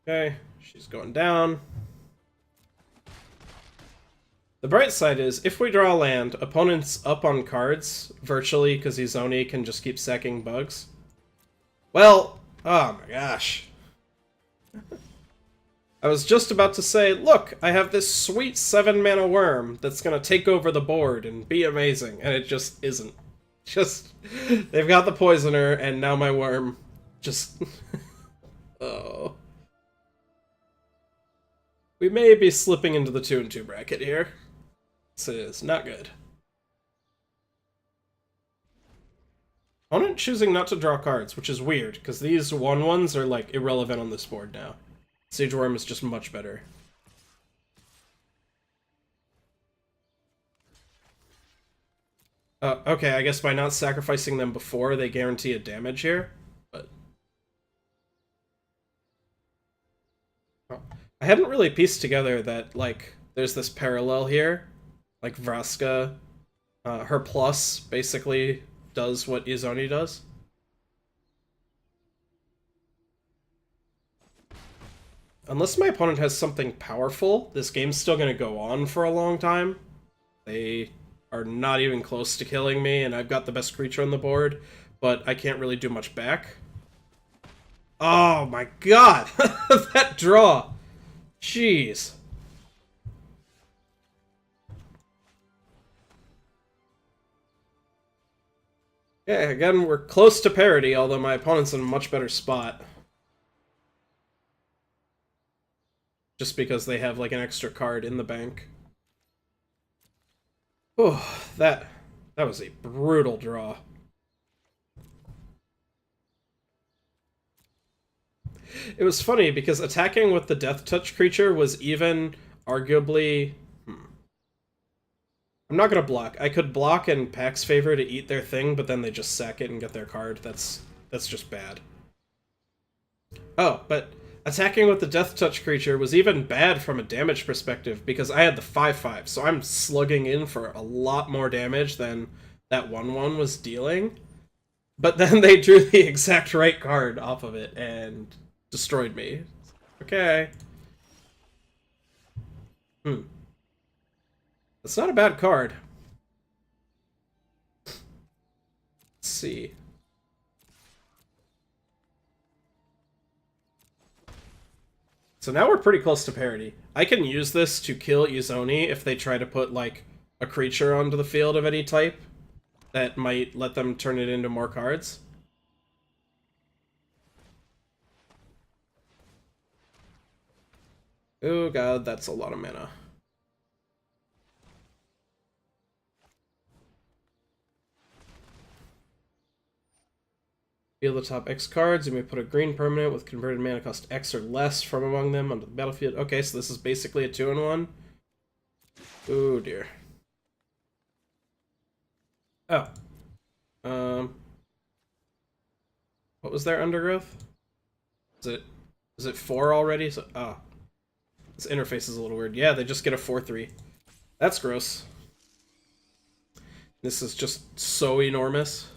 Okay, she's going down. The bright side is, if we draw a land, opponent's up on cards, virtually, because Izoni can just keep sacking bugs. Well, oh my gosh. I was just about to say, look, I have this sweet 7-mana worm that's gonna take over the board and be amazing, and it just isn't. Just, they've got the poisoner, and now my worm just... oh. We may be slipping into the 2-2 bracket here. This is not good. Opponent choosing not to draw cards, which is weird, because these 1/1s are, like, irrelevant on this board now. Sage Worm is just much better. Okay, I guess by not sacrificing them before, they guarantee a damage here, but... oh. I hadn't really pieced together that, like, there's this parallel here. Like, Vraska, her plus basically does what Izoni does. Unless my opponent has something powerful, this game's still going to go on for a long time. They are not even close to killing me, and I've got the best creature on the board, but I can't really do much back. Oh my god! That draw! Jeez. Yeah, again, we're close to parity, although my opponent's in a much better spot. Just because they have, like, an extra card in the bank. Oh, that was a brutal draw. It was funny, because attacking with the Death Touch creature was even arguably... I'm not gonna block. I could block in Pack's favor to eat their thing, but then they just sack it and get their card. That's just bad. Oh, but attacking with the Death Touch creature was even bad from a damage perspective, because I had the 5/5, so I'm slugging in for a lot more damage than that 1/1 was dealing. But then they drew the exact right card off of it and destroyed me. Okay. That's not a bad card. Let's see. So now we're pretty close to parity. I can use this to kill Izoni if they try to put, like, a creature onto the field of any type that might let them turn it into more cards. Oh god, that's a lot of mana. Deal the top X cards, you may put a green permanent with converted mana cost X or less from among them onto the battlefield. Okay, so this is basically a 2-in-1. Oh dear. Oh. What was their undergrowth? Is it 4 already? So, oh. This interface is a little weird. Yeah, they just get a 4/3. That's gross. This is just so enormous.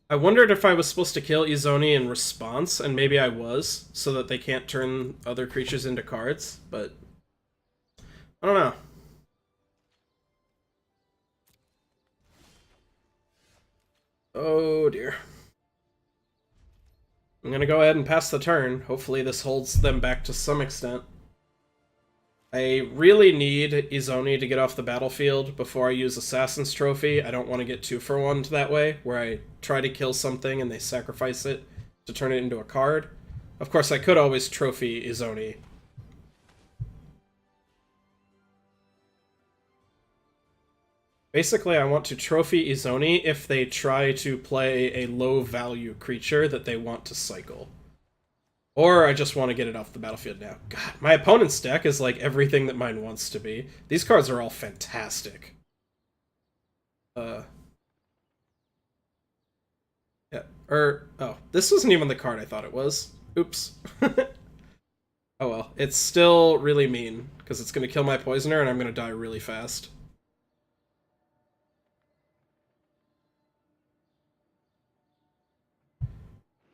I wondered if I was supposed to kill Izoni in response, and maybe I was, so that they can't turn other creatures into cards, but... I don't know. Oh dear. I'm gonna go ahead and pass the turn. Hopefully this holds them back to some extent. I really need Izoni to get off the battlefield before I use Assassin's Trophy. I don't want to get 2-for-1'd that way, where I try to kill something and they sacrifice it to turn it into a card. Of course, I could always trophy Izoni. Basically, I want to trophy Izoni if they try to play a low-value creature that they want to cycle. Or I just want to get it off the battlefield now. God, my opponent's deck is like everything that mine wants to be. These cards are all fantastic. Yeah, oh, this wasn't even the card I thought it was. Oops. Oh well, it's still really mean, because it's going to kill my poisoner and I'm going to die really fast.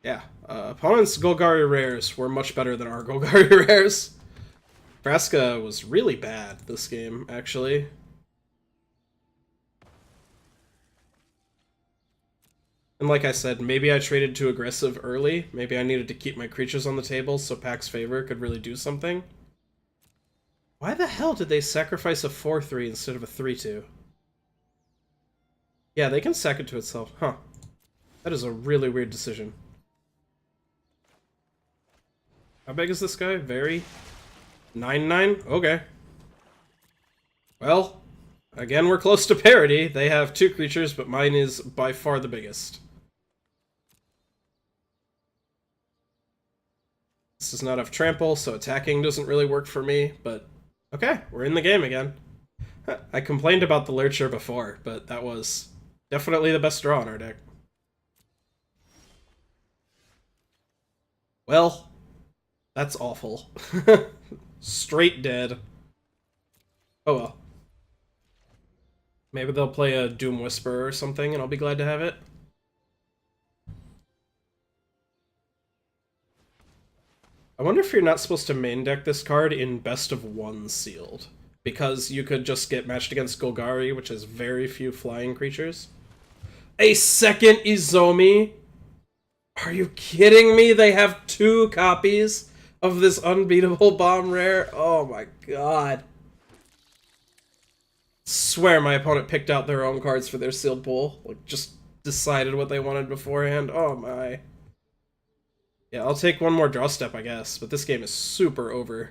Yeah, opponent's Golgari rares were much better than our Golgari rares. Vraska was really bad this game, actually. And like I said, maybe I traded too aggressive early. Maybe I needed to keep my creatures on the table so Pack's Favor could really do something. Why the hell did they sacrifice a 4-3 instead of a 3-2? Yeah, they can sack it to itself. Huh. That is a really weird decision. How big is this guy? Very? 9-9? Okay. Well, again, we're close to parity. They have 2 creatures, but mine is by far the biggest. This does not have trample, so attacking doesn't really work for me, but okay, we're in the game again. I complained about the Lurcher before, but that was definitely the best draw in our deck. Well, that's awful. Straight dead. Oh well. Maybe they'll play a Doom Whisperer or something, and I'll be glad to have it. I wonder if you're not supposed to main deck this card in Best of 1 Sealed. Because you could just get matched against Golgari, which has very few flying creatures. A second Izomi? Are you kidding me? They have 2 copies of this unbeatable bomb rare? Oh my god. Swear my opponent picked out their own cards for their sealed pool. Like, just decided what they wanted beforehand. Oh my. Yeah, I'll take one more draw step, I guess, but this game is super over.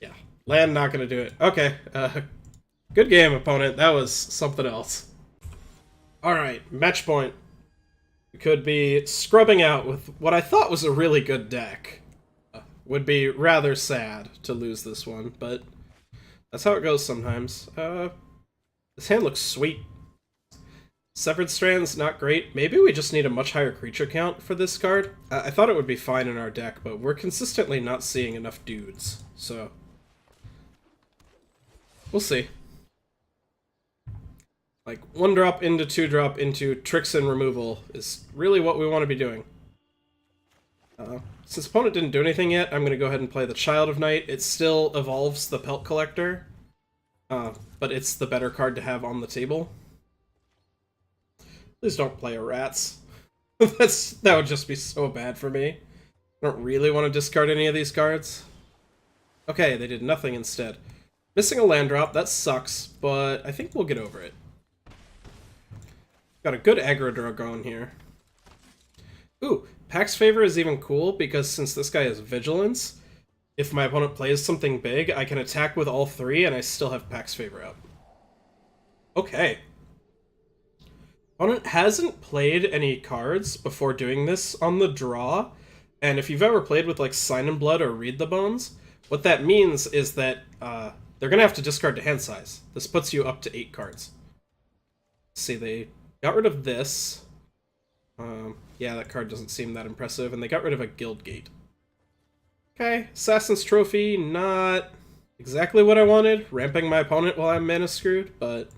Yeah, land not gonna do it. Okay, good game, opponent. That was something else. Alright, match point. We could be scrubbing out with what I thought was a really good deck. Would be rather sad to lose this one, but that's how it goes sometimes. This hand looks sweet. Severed Strands, not great. Maybe we just need a much higher creature count for this card. I thought it would be fine in our deck, but we're consistently not seeing enough dudes, so we'll see. Like, 1-drop into 2-drop into tricks and removal is really what we want to be doing. Since opponent didn't do anything yet, I'm going to go ahead and play the Child of Night. It still evolves the Pelt Collector, but it's the better card to have on the table. Please don't play a Rats. That would just be so bad for me. I don't really want to discard any of these cards. Okay, they did nothing instead. Missing a land drop, that sucks, but I think we'll get over it. Got a good aggro draw going here. Ooh, Pack's Favor is even cool because since this guy has Vigilance, if my opponent plays something big, I can attack with all 3 and I still have Pack's Favor out. Okay. Opponent hasn't played any cards before doing this on the draw, and if you've ever played with like Sign in Blood or Read the Bones, what that means is that they're gonna have to discard to hand size. This puts you up to 8 cards. Let's see, they got rid of this. Yeah, that card doesn't seem that impressive, and they got rid of a Guild Gate. Okay, Assassin's Trophy, not exactly what I wanted. Ramping my opponent while I'm mana screwed, but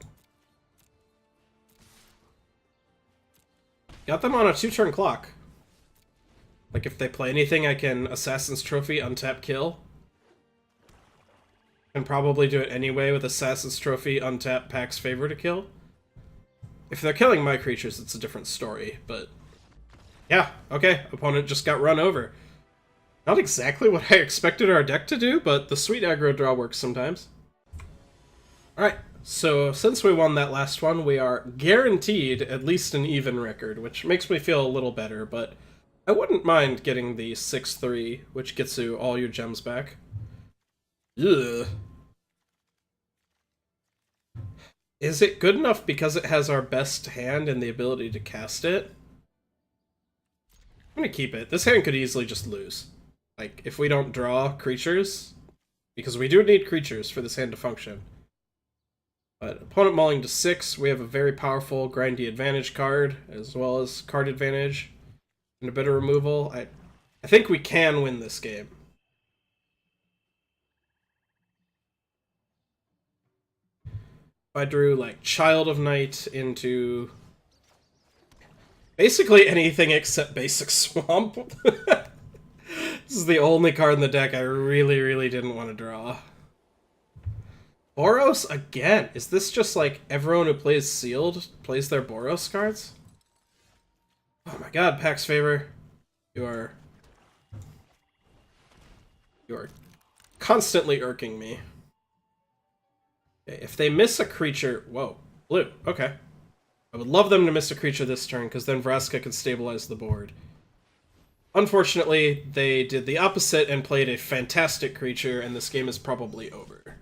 got them on a 2-turn clock. Like, if they play anything, I can Assassin's Trophy, untap, kill. And probably do it anyway with Assassin's Trophy, untap, Pack's Favor to kill. If they're killing my creatures, it's a different story, but yeah, okay, opponent just got run over. Not exactly what I expected our deck to do, but the sweet aggro draw works sometimes. Alright, so since we won that last one, we are guaranteed at least an even record, which makes me feel a little better, but I wouldn't mind getting the 6-3, which gets you all your gems back. Ugh. Is it good enough because it has our best hand and the ability to cast it? I'm gonna keep it. This hand could easily just lose. Like, if we don't draw creatures, because we do need creatures for this hand to function. But opponent mauling to 6, we have a very powerful grindy advantage card, as well as card advantage, and a bit of removal. I think we can win this game. I drew, like, Child of Night into Basically anything except basic swamp. This is the only card in the deck I really, really didn't want to draw. Boros again? Is this just like everyone who plays Sealed plays their Boros cards? Oh my god, Pax Favor. You are constantly irking me. Okay, if they miss a creature... Whoa. Blue. Okay. I would love them to miss a creature this turn, because then Vraska can stabilize the board. Unfortunately, they did the opposite and played a fantastic creature, and this game is probably over.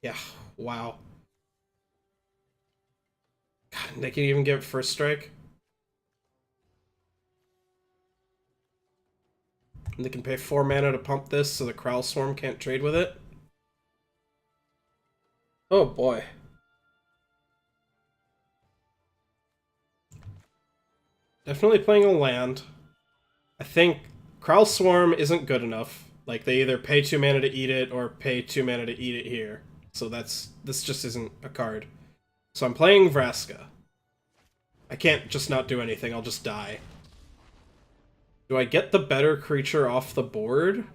Yeah, wow. God, they can even give it first strike. And they can pay 4 mana to pump this so the Crowl Swarm can't trade with it. Oh boy. Definitely playing a land. I think Crowl Swarm isn't good enough. Like, they either pay 2 mana to eat it or pay 2 mana to eat it here. So this just isn't a card. So I'm playing Vraska. I can't just not do anything, I'll just die. Do I get the better creature off the board?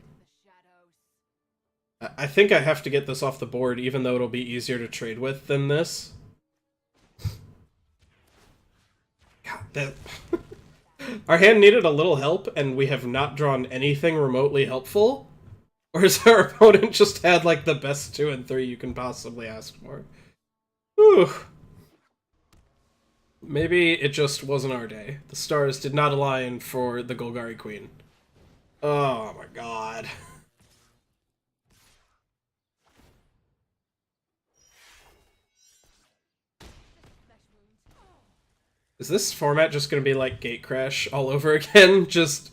I think I have to get this off the board, even though it'll be easier to trade with than this. God, that... Our hand needed a little help, and we have not drawn anything remotely helpful? Or has our opponent just had, like, the best 2 and 3 you can possibly ask for? Whew. Maybe it just wasn't our day. The stars did not align for the Golgari Queen. Oh my god. Is this format just gonna be like Gatecrash all over again? Just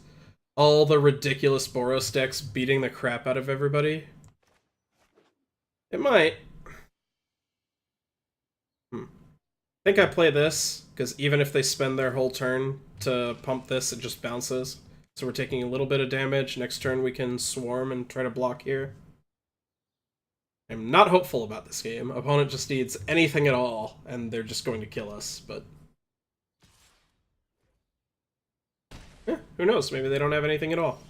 all the ridiculous Boros decks beating the crap out of everybody? It might. I think I play this, because even if they spend their whole turn to pump this, it just bounces. So we're taking a little bit of damage. Next turn we can swarm and try to block here. I'm not hopeful about this game. Opponent just needs anything at all, and they're just going to kill us, but... who knows? Maybe they don't have anything at all.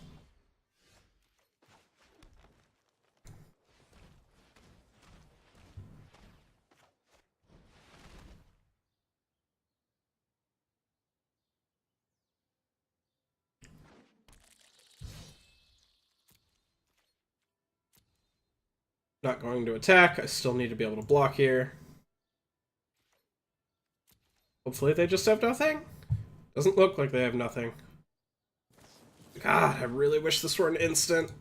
Not going to attack. I still need to be able to block here. Hopefully they just have nothing. Doesn't look like they have nothing. God, I really wish this were an instant.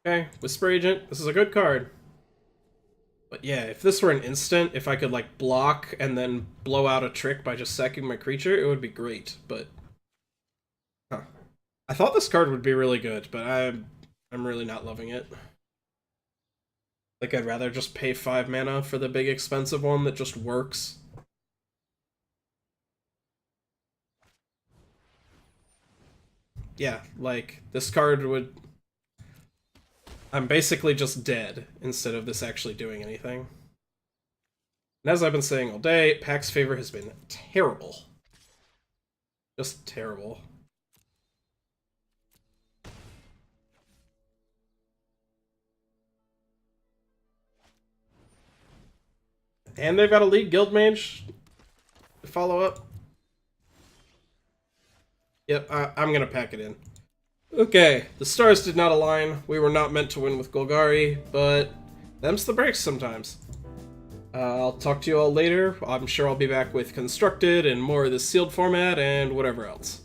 Okay, Whisper Agent. This is a good card. But yeah, if this were an instant, if I could, like, block and then blow out a trick by just sacking my creature, it would be great, but... Huh. I thought this card would be really good, but I'm really not loving it. Like, I'd rather just pay 5 mana for the big expensive one that just works. Yeah, like, this card would... I'm basically just dead, instead of this actually doing anything. And as I've been saying all day, Pax Favor has been terrible. Just terrible. And they've got a lead guild mage to follow up. Yep, I'm gonna pack it in. Okay, the stars did not align. We were not meant to win with Golgari, but them's the breaks sometimes. I'll talk to you all later. I'm sure I'll be back with Constructed and more of the Sealed format and whatever else.